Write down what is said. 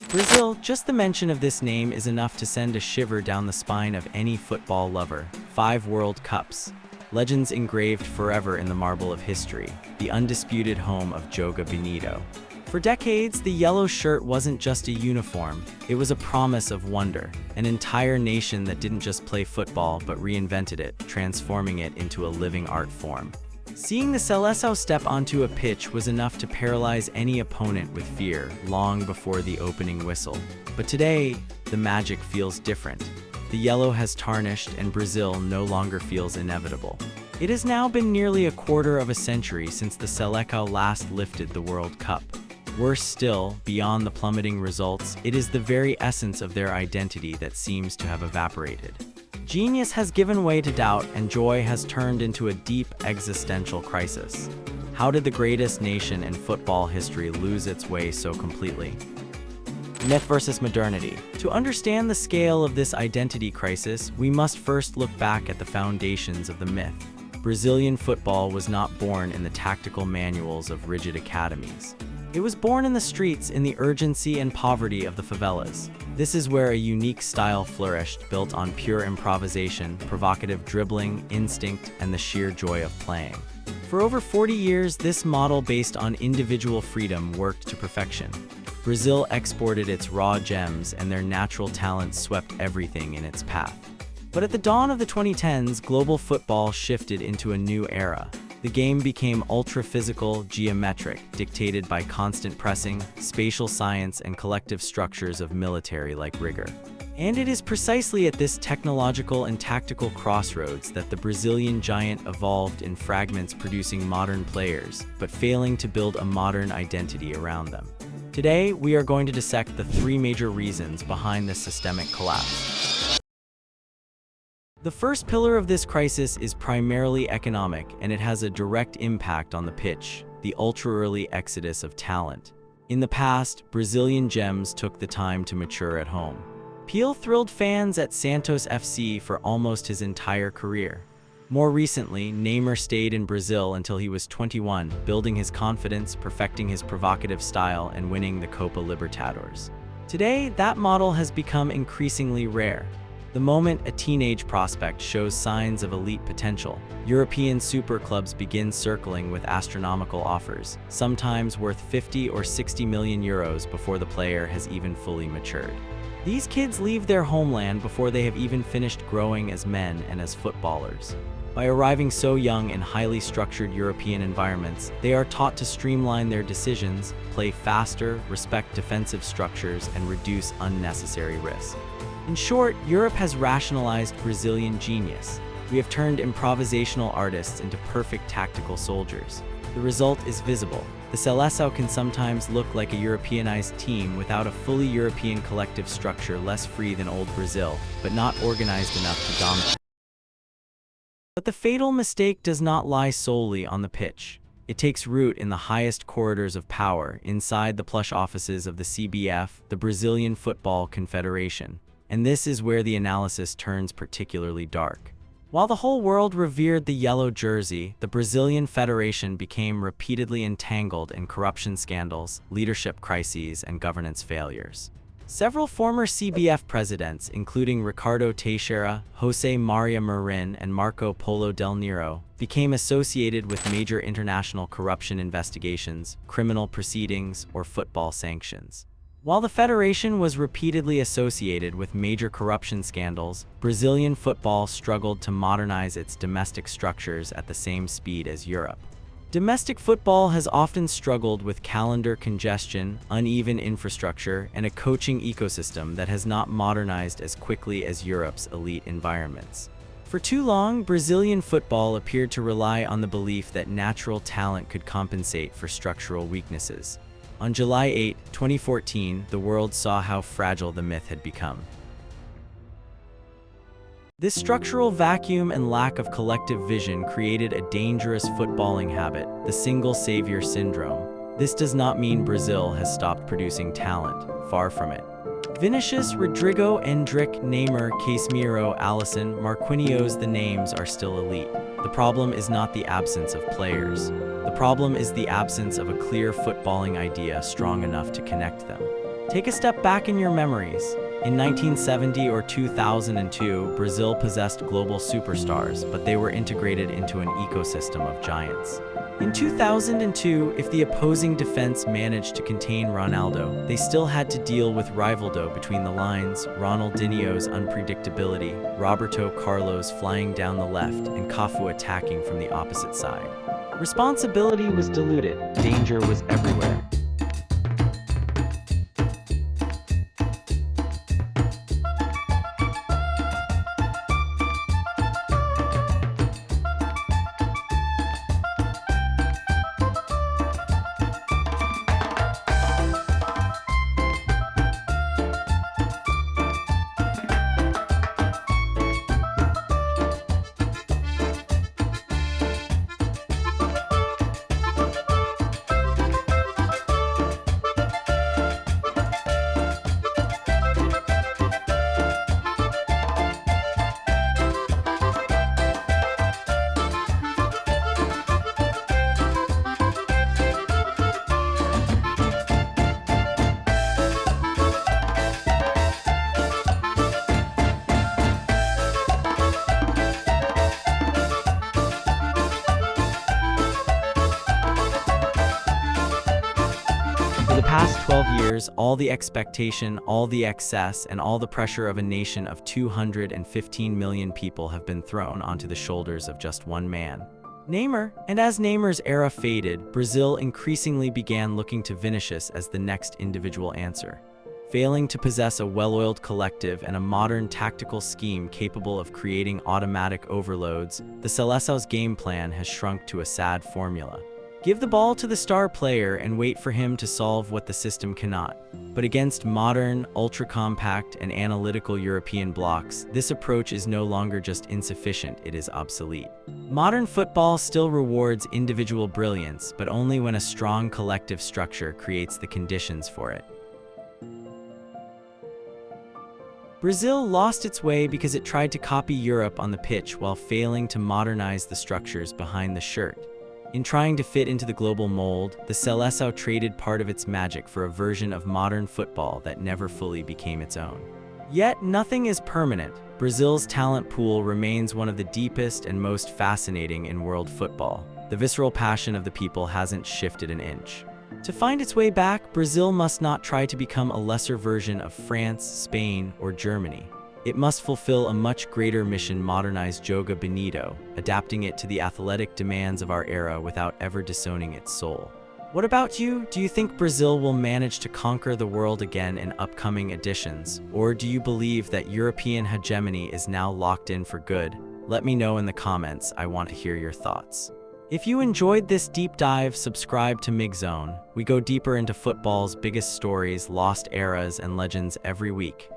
Brazil, just the mention of this name is enough to send a shiver down the spine of any football lover. 5 World Cups. Legends engraved forever in the marble of history, the undisputed home of Joga Bonito. For decades, the yellow shirt wasn't just a uniform, it was a promise of wonder, an entire nation that didn't just play football but reinvented it, transforming it into a living art form. Seeing the Seleção step onto a pitch was enough to paralyze any opponent with fear long before the opening whistle. But today, the magic feels different. The yellow has tarnished and Brazil no longer feels inevitable. It has now been nearly a quarter of a century since the Seleção last lifted the World Cup. Worse still, beyond the plummeting results, it is the very essence of their identity that seems to have evaporated. Genius has given way to doubt and joy has turned into a deep existential crisis. How did the greatest nation in football history lose its way so completely? Myth versus modernity. To understand the scale of this identity crisis, we must first look back at the foundations of the myth. Brazilian football was not born in the tactical manuals of rigid academies. It was born in the streets in the urgency and poverty of the favelas. This is where a unique style flourished, built on pure improvisation, provocative dribbling, instinct, and the sheer joy of playing. For over 40 years, this model based on individual freedom worked to perfection. Brazil exported its raw gems and their natural talent swept everything in its path. But at the dawn of the 2010s, global football shifted into a new era. The game became ultra-physical, geometric, dictated by constant pressing, spatial science, and collective structures of military-like rigor. And it is precisely at this technological and tactical crossroads that the Brazilian giant evolved in fragments, producing modern players, but failing to build a modern identity around them. Today, we are going to dissect the 3 major reasons behind this systemic collapse. The first pillar of this crisis is primarily economic, and it has a direct impact on the pitch: the ultra-early exodus of talent. In the past, Brazilian gems took the time to mature at home. Pelé thrilled fans at Santos FC for almost his entire career. More recently, Neymar stayed in Brazil until he was 21, building his confidence, perfecting his provocative style, and winning the Copa Libertadores. Today, that model has become increasingly rare. The moment a teenage prospect shows signs of elite potential, European super clubs begin circling with astronomical offers, sometimes worth 50 or 60 million euros before the player has even fully matured. These kids leave their homeland before they have even finished growing as men and as footballers. By arriving so young in highly structured European environments, they are taught to streamline their decisions, play faster, respect defensive structures, and reduce unnecessary risk. In short, Europe has rationalized Brazilian genius. We have turned improvisational artists into perfect tactical soldiers. The result is visible. The Seleção can sometimes look like a Europeanized team without a fully European collective structure, less free than old Brazil, but not organized enough to dominate. But the fatal mistake does not lie solely on the pitch. It takes root in the highest corridors of power, inside the plush offices of the CBF, the Brazilian Football Confederation. And this is where the analysis turns particularly dark. While the whole world revered the yellow jersey, the Brazilian Federation became repeatedly entangled in corruption scandals, leadership crises, and governance failures. Several former CBF presidents, including Ricardo Teixeira, José Maria Marin, and Marco Polo Del Nero, became associated with major international corruption investigations, criminal proceedings, or football sanctions. While the federation was repeatedly associated with major corruption scandals, Brazilian football struggled to modernize its domestic structures at the same speed as Europe. Domestic football has often struggled with calendar congestion, uneven infrastructure, and a coaching ecosystem that has not modernized as quickly as Europe's elite environments. For too long, Brazilian football appeared to rely on the belief that natural talent could compensate for structural weaknesses. On July 8, 2014, the world saw how fragile the myth had become. This structural vacuum and lack of collective vision created a dangerous footballing habit, the single savior syndrome. This does not mean Brazil has stopped producing talent, far from it. Vinicius, Rodrigo, Endrick, Neymar, Casemiro, Alisson, Marquinhos, the names are still elite. The problem is not the absence of players. The problem is the absence of a clear footballing idea strong enough to connect them. Take a step back in your memories. In 1970 or 2002, Brazil possessed global superstars, but they were integrated into an ecosystem of giants. In 2002, if the opposing defense managed to contain Ronaldo, they still had to deal with rivaldo between the lines, Ronaldinho's unpredictability, Roberto Carlos flying down the left, and Cafu attacking from the opposite side. Responsibility was diluted, danger was everywhere. For the past 12 years, all the expectation, all the excess, and all the pressure of a nation of 215 million people have been thrown onto the shoulders of just one man, Neymar. And as Neymar's era faded, Brazil increasingly began looking to Vinicius as the next individual answer. Failing to possess a well-oiled collective and a modern tactical scheme capable of creating automatic overloads, the Seleção's game plan has shrunk to a sad formula. Give the ball to the star player and wait for him to solve what the system cannot. But against modern, ultra-compact, and analytical European blocks, this approach is no longer just insufficient, it is obsolete. Modern football still rewards individual brilliance, but only when a strong collective structure creates the conditions for it. Brazil lost its way because it tried to copy Europe on the pitch while failing to modernize the structures behind the shirt. In trying to fit into the global mold, the Seleção traded part of its magic for a version of modern football that never fully became its own. Yet, nothing is permanent. Brazil's talent pool remains one of the deepest and most fascinating in world football. The visceral passion of the people hasn't shifted an inch. To find its way back, Brazil must not try to become a lesser version of France, Spain, or Germany. It must fulfill a much greater mission: modernize Joga Bonito, adapting it to the athletic demands of our era without ever disowning its soul. What about you? Do you think Brazil will manage to conquer the world again in upcoming editions? Or do you believe that European hegemony is now locked in for good? Let me know in the comments. I want to hear your thoughts. If you enjoyed this deep dive, subscribe to MigZone. We go deeper into football's biggest stories, lost eras, and legends every week.